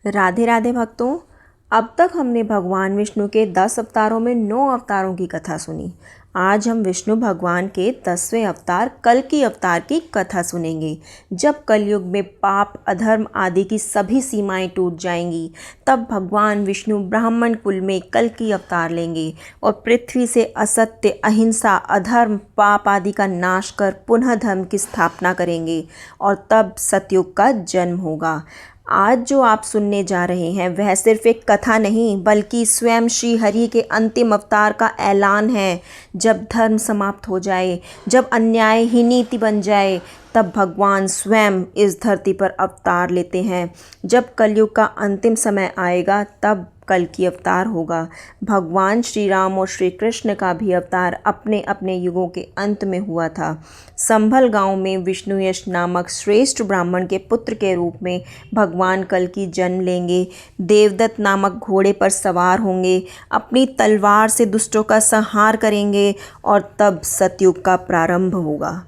राधे राधे भक्तों। अब तक हमने भगवान विष्णु के 10 अवतारों में 9 अवतारों की कथा सुनी। आज हम विष्णु भगवान के 10वें अवतार कल्कि अवतार की कथा सुनेंगे। जब कलयुग में पाप, अधर्म आदि की सभी सीमाएं टूट जाएंगी, तब भगवान विष्णु ब्राह्मण कुल में कल्कि अवतार लेंगे और पृथ्वी से असत्य, अहिंसा, अधर्म, पाप आदि का नाश कर पुनः धर्म की स्थापना करेंगे और तब सतयुग का जन्म होगा। आज जो आप सुनने जा रहे हैं वह सिर्फ एक कथा नहीं, बल्कि स्वयं श्री हरि के अंतिम अवतार का ऐलान है। जब धर्म समाप्त हो जाए, जब अन्याय ही नीति बन जाए, तब भगवान स्वयं इस धरती पर अवतार लेते हैं। जब कलयुग का अंतिम समय आएगा, तब कल्कि अवतार होगा। भगवान श्री राम और श्री कृष्ण का भी अवतार अपने अपने युगों के अंत में हुआ था। संभल गांव में विष्णुयश नामक श्रेष्ठ ब्राह्मण के पुत्र के रूप में भगवान कल्कि जन्म लेंगे। देवदत्त नामक घोड़े पर सवार होंगे, अपनी तलवार से दुष्टों का संहार करेंगे और तब सतयुग का प्रारंभ होगा।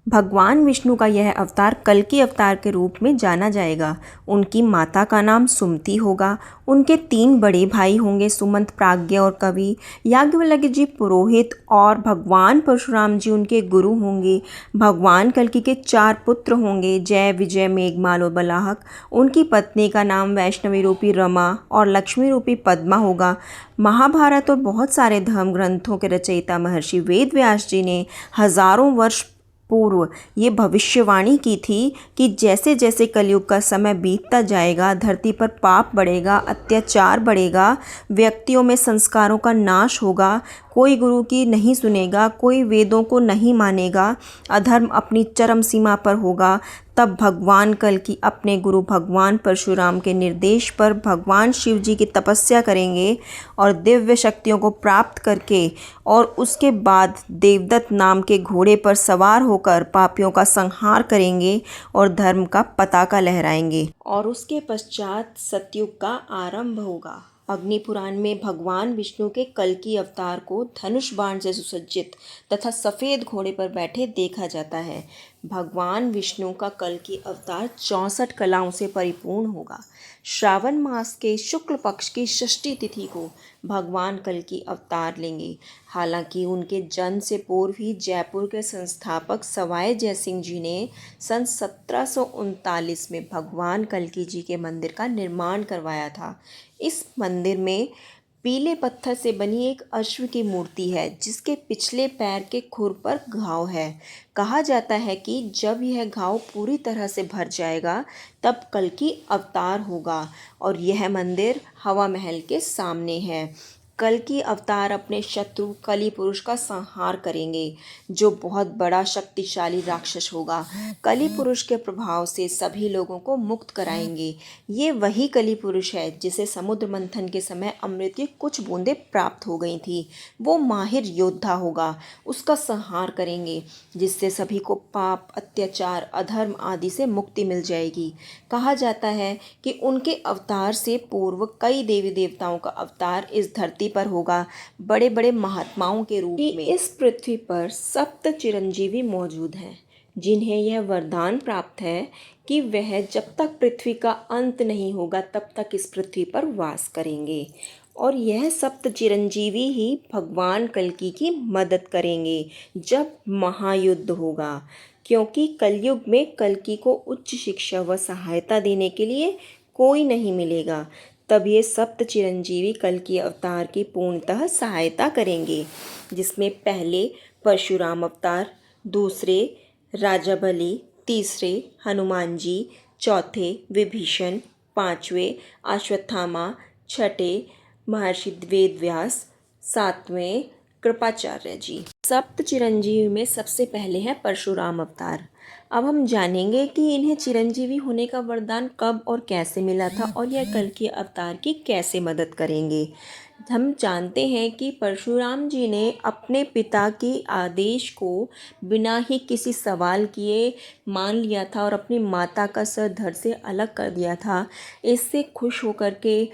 भगवान विष्णु का यह अवतार कल्कि अवतार के रूप में जाना जाएगा। उनकी माता का नाम सुमति होगा। उनके 3 बड़े भाई होंगे, सुमंत, प्राज्ञ और कवि। याज्ञवल्क्य जी पुरोहित और भगवान परशुराम जी उनके गुरु होंगे। भगवान कल्कि के 4 पुत्र होंगे, जय, विजय, मेघमाल और बलाहक। उनकी पत्नी का नाम वैष्णवी रूपी रमा और लक्ष्मी रूपी पद्मा होगा। महाभारत और बहुत सारे धर्म ग्रंथों के रचयिता महर्षि वेद व्यास जी ने हजारों वर्ष पूर्व ये भविष्यवाणी की थी कि जैसे जैसे कलयुग का समय बीतता जाएगा, धरती पर पाप बढ़ेगा, अत्याचार बढ़ेगा, व्यक्तियों में संस्कारों का नाश होगा, कोई गुरु की नहीं सुनेगा, कोई वेदों को नहीं मानेगा, अधर्म अपनी चरम सीमा पर होगा। तब भगवान कल्कि अपने गुरु भगवान परशुराम के निर्देश पर भगवान शिव जी की तपस्या करेंगे और दिव्य शक्तियों को प्राप्त करके और उसके बाद देवदत्त नाम के घोड़े पर सवार होकर पापियों का संहार करेंगे और धर्म का पताका लहराएंगे और उसके पश्चात सतयुग का आरंभ होगा। अग्नि पुराण में भगवान विष्णु के कल्कि अवतार को धनुष बाण से सुसज्जित तथा सफ़ेद घोड़े पर बैठे देखा जाता है। भगवान विष्णु का कल्कि अवतार 64 कलाओं से परिपूर्ण होगा। श्रावण मास के शुक्ल पक्ष की षष्ठी तिथि को भगवान कल्कि अवतार लेंगे। हालांकि उनके जन्म से पूर्व ही जयपुर के संस्थापक सवाई जयसिंह जी ने सन 1739 में भगवान कल्कि जी के मंदिर का निर्माण करवाया था। इस मंदिर में पीले पत्थर से बनी एक अश्व की मूर्ति है, जिसके पिछले पैर के खुर पर घाव है। कहा जाता है कि जब यह घाव पूरी तरह से भर जाएगा, तब कल्कि अवतार होगा और यह मंदिर हवा महल के सामने है। कल्कि अवतार अपने शत्रु कली पुरुष का संहार करेंगे, जो बहुत बड़ा शक्तिशाली राक्षस होगा। कली पुरुष के प्रभाव से सभी लोगों को मुक्त कराएंगे। ये वही कली पुरुष है जिसे समुद्र मंथन के समय अमृत की कुछ बूंदें प्राप्त हो गई थी। वो माहिर योद्धा होगा, उसका संहार करेंगे, जिससे सभी को पाप, अत्याचार, अधर्म आदि से मुक्ति मिल जाएगी। कहा जाता है कि उनके अवतार से पूर्व कई देवी देवताओं का अवतार इस धरती पर होगा, बड़े बड़े महात्माओं के रूप में। इस पृथ्वी पर 7 चिरंजीवी मौजूद हैं, जिन्हें यह वरदान प्राप्त है कि वह जब तक पृथ्वी का अंत नहीं होगा, तब तक इस पृथ्वी पर वास करेंगे और यह 7 चिरंजीवी ही भगवान कल्कि की मदद करेंगे जब महायुद्ध होगा। क्योंकि कलयुग में कल्कि को उच्च शिक्षा व सहायता देने के लिए कोई नहीं मिलेगा, तब ये 7 चिरंजीवी कल्कि अवतार की पूर्णतः सहायता करेंगे, जिसमें पहले परशुराम अवतार, दूसरे राजा बलि, तीसरे हनुमान जी, चौथे विभीषण, 5वें अश्वत्थामा, छठे महर्षि वेद व्यास, 7वें कृपाचार्य जी। 7 चिरंजीवी में सबसे पहले है परशुराम अवतार। अब हम जानेंगे कि इन्हें चिरंजीवी होने का वरदान कब और कैसे मिला था और यह कल्कि अवतार की कैसे मदद करेंगे। हम जानते हैं कि परशुराम जी ने अपने पिता के आदेश को बिना ही किसी सवाल किए मान लिया था और अपनी माता का सर धड़ से अलग कर दिया था। इससे खुश होकर के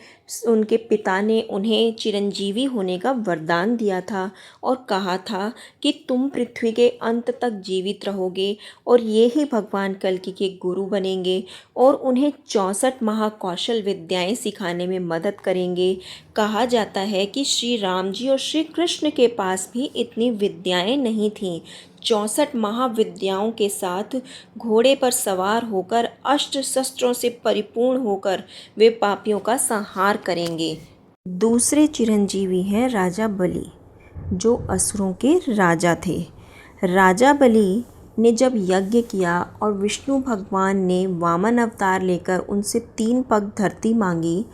उनके पिता ने उन्हें चिरंजीवी होने का वरदान दिया था और कहा था कि तुम पृथ्वी के अंत तक जीवित रहोगे और और ये ही भगवान कल्कि के गुरु बनेंगे और उन्हें 64 महाकौशल विद्याएं सिखाने में मदद करेंगे। कहा जाता है कि श्री राम जी और श्री कृष्ण के पास भी इतनी विद्याएं नहीं थीं। 64 महाविद्याओं के साथ घोड़े पर सवार होकर अस्त्र शस्त्रों से परिपूर्ण होकर वे पापियों का संहार करेंगे। दूसरे चिरंजीवी हैं राजा बलि, जो असुरों के राजा थे। राजा बलि ने जब यज्ञ किया और विष्णु भगवान ने वामन अवतार लेकर उनसे 3 पग धरती मांगी,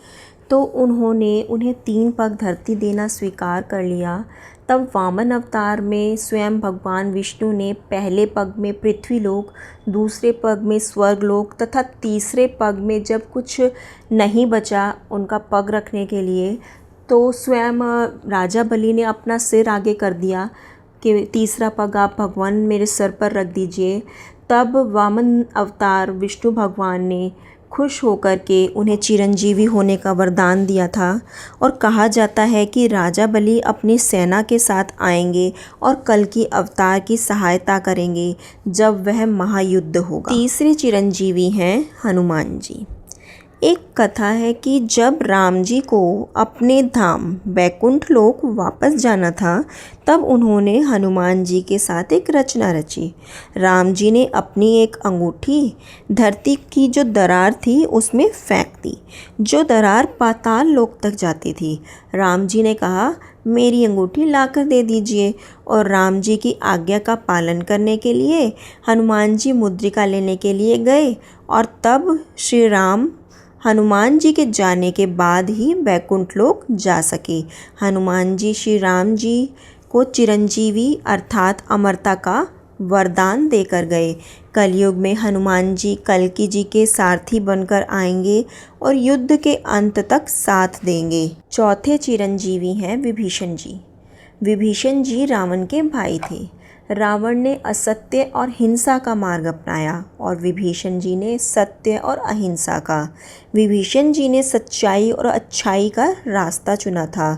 तो उन्होंने उन्हें 3 पग धरती देना स्वीकार कर लिया। तब वामन अवतार में स्वयं भगवान विष्णु ने पहले पग में पृथ्वीलोक, दूसरे पग में स्वर्गलोक तथा तीसरे पग में जब कुछ नहीं बचा उनका पग रखने के लिए, तो स्वयं राजा बलि ने अपना सिर आगे कर दिया कि तीसरा पग आप भगवान मेरे सर पर रख दीजिए। तब वामन अवतार विष्णु भगवान ने खुश होकर के उन्हें चिरंजीवी होने का वरदान दिया था और कहा जाता है कि राजा बलि अपनी सेना के साथ आएंगे और कल्कि अवतार की सहायता करेंगे जब वह महायुद्ध होगा। तीसरे चिरंजीवी हैं हनुमान जी। एक कथा है कि जब राम जी को अपने धाम बैकुंठ लोक वापस जाना था, तब उन्होंने हनुमान जी के साथ एक रचना रची। राम जी ने अपनी एक अंगूठी धरती की जो दरार थी उसमें फेंक दी, जो दरार पाताल लोक तक जाती थी। राम जी ने कहा, मेरी अंगूठी लाकर दे दीजिए, और राम जी की आज्ञा का पालन करने के लिए हनुमान जी मुद्रिका लेने के लिए गए और तब श्री राम हनुमान जी के जाने के बाद ही बैकुंठ लोक जा सके। हनुमान जी श्री राम जी को चिरंजीवी अर्थात अमरता का वरदान देकर गए। कलयुग में हनुमान जी कल्कि जी के सारथी बनकर आएंगे और युद्ध के अंत तक साथ देंगे। चौथे चिरंजीवी हैं विभीषण जी। विभीषण जी रावण के भाई थे। रावण ने असत्य और हिंसा का मार्ग अपनाया और विभीषण जी ने सत्य और अहिंसा का। विभीषण जी ने सच्चाई और अच्छाई का रास्ता चुना था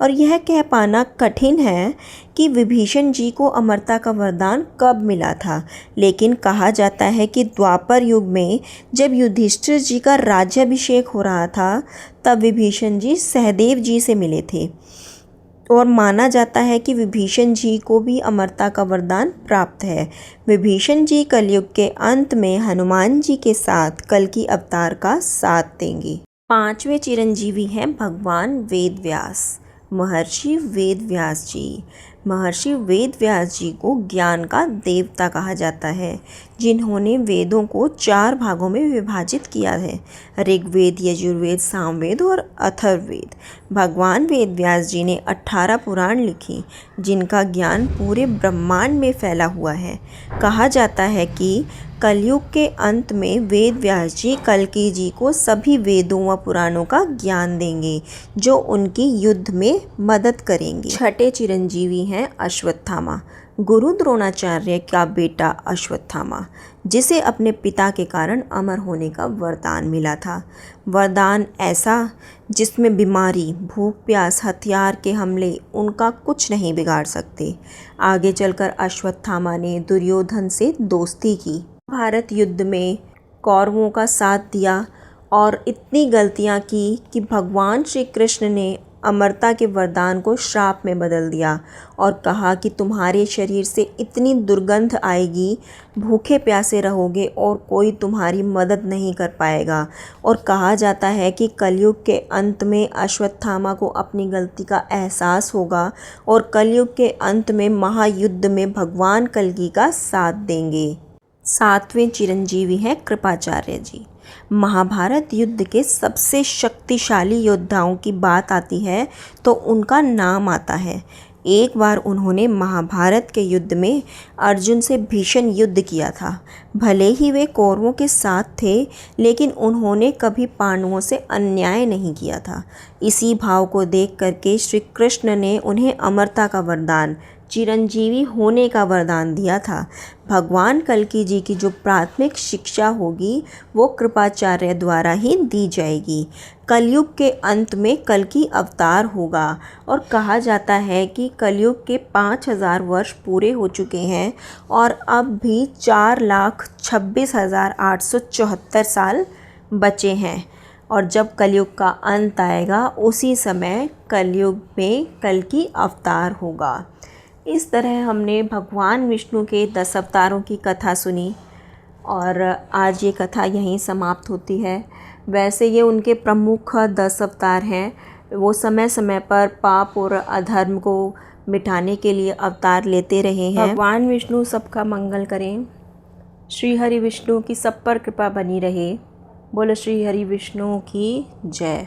और यह कह पाना कठिन है कि विभीषण जी को अमरता का वरदान कब मिला था, लेकिन कहा जाता है कि द्वापर युग में जब युधिष्ठिर जी का राज्याभिषेक हो रहा था, तब विभीषण जी सहदेव जी से मिले थे और माना जाता है कि विभीषण जी को भी अमरता का वरदान प्राप्त है। विभीषण जी कलयुग के अंत में हनुमान जी के साथ कल्कि अवतार का साथ देंगे। पांचवें चिरंजीवी हैं भगवान वेद व्यास। महर्षि वेद व्यास जी। महर्षि वेद व्यास जी को ज्ञान का देवता कहा जाता है, जिन्होंने वेदों को 4 भागों में विभाजित किया है, ऋग्वेद, यजुर्वेद, सामवेद और अथर्ववेद। भगवान वेद व्यास जी ने 18 पुराण लिखी, जिनका ज्ञान पूरे ब्रह्मांड में फैला हुआ है। कहा जाता है कि कलयुग के अंत में वेद व्यास जी कल्कि जी को सभी वेदों व पुराणों का ज्ञान देंगे, जो उनकी युद्ध में मदद करेंगे। छठे चिरंजीवी हैं अश्वत्थामा। गुरु द्रोणाचार्य का बेटा अश्वत्थामा, जिसे अपने पिता के कारण अमर होने का वरदान मिला था। वरदान ऐसा जिसमें बीमारी, भूख प्यास, हथियार के हमले उनका कुछ नहीं बिगाड़ सकते। आगे चलकर अश्वत्थामा ने दुर्योधन से दोस्ती की, भारत युद्ध में कौरवों का साथ दिया और इतनी गलतियां की कि भगवान श्री कृष्ण ने अमरता के वरदान को श्राप में बदल दिया और कहा कि तुम्हारे शरीर से इतनी दुर्गंध आएगी, भूखे प्यासे रहोगे और कोई तुम्हारी मदद नहीं कर पाएगा। और कहा जाता है कि कलयुग के अंत में अश्वत्थामा को अपनी गलती का एहसास होगा और कलयुग के अंत में महायुद्ध में भगवान कल्कि का साथ देंगे। सातवें चिरंजीवी हैं कृपाचार्य जी। महाभारत युद्ध के सबसे शक्तिशाली योद्धाओं की बात आती है तो उनका नाम आता है। एक बार उन्होंने महाभारत के युद्ध में अर्जुन से भीषण युद्ध किया था। भले ही वे कौरवों के साथ थे, लेकिन उन्होंने कभी पांडवों से अन्याय नहीं किया था। इसी भाव को देख करके श्री कृष्ण ने उन्हें अमरता का वरदान चिरंजीवी होने का वरदान दिया था। भगवान कल्कि जी की जो प्राथमिक शिक्षा होगी वो कृपाचार्य द्वारा ही दी जाएगी। कलयुग के अंत में कल्कि अवतार होगा और कहा जाता है कि कलयुग के 5000 वर्ष पूरे हो चुके हैं और अब भी 4,26,874 साल बचे हैं। और जब कलयुग का अंत आएगा उसी समय कलयुग में कल्कि अवतार होगा। इस तरह हमने भगवान विष्णु के 10 अवतारों की कथा सुनी और आज ये कथा यहीं समाप्त होती है। वैसे ये उनके प्रमुख 10 अवतार हैं। वो समय समय पर पाप और अधर्म को मिटाने के लिए अवतार लेते रहे हैं। भगवान विष्णु सबका मंगल करें। श्री हरि विष्णु की सब पर कृपा बनी रहे। बोलो श्री हरि विष्णु की जय।